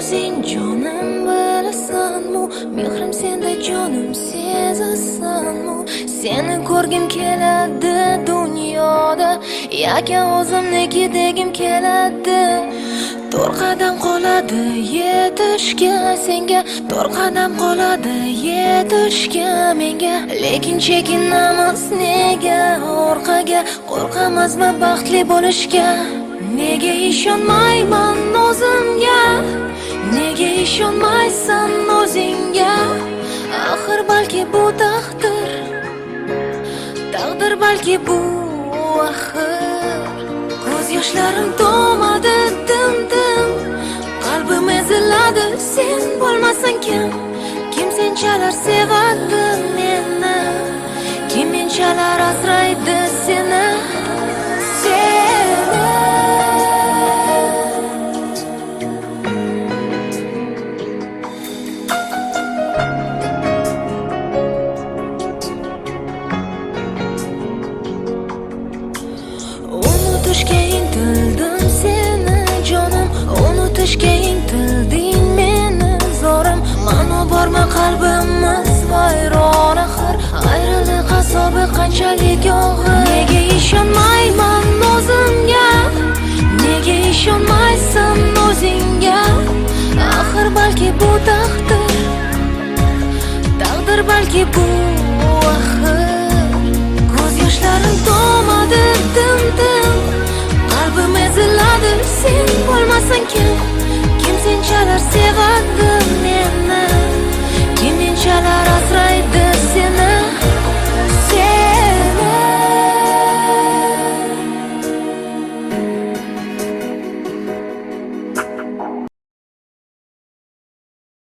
o'zing jonim bilasanmi? Mehrim senda jonim sezasanmi? Seni ko'rgim keladi dunyoda, yoki o'zimniki degim keladi. To'rt qadam qoladi yetishga senga, to'rt qadam qoladi yetishga menga. Lekin chekinamiz nega orqaga, qo'rqamizmi baxtli bo'lishga? Nega ishonmayman o'zimga? Nega ishonmaysan o'zingga? Axir balki bu taqdir, taqdir balki bu axir. Ko'z yoshlarim to'madi dim-dim, qalbim eziladi sen bo'lmasang kim? Kim senchalar sevadi meni? Kim menchalar asraydi seni? Unutishga intildim seni jonim, unutishga intilding meni zorim. Mana borma qalbimiz vayron axir, ayriliq azobi qanchalik og'ir. Nega ishonmayman o'zimga? Nega ishonmaysan o'zingga? Axir balki bu taqdir, taqdir balki bu axir. Ko'z yoshlarim to'madi dim-dim, qalbim eziladi sen bo'lmasang kim? Kim senchalar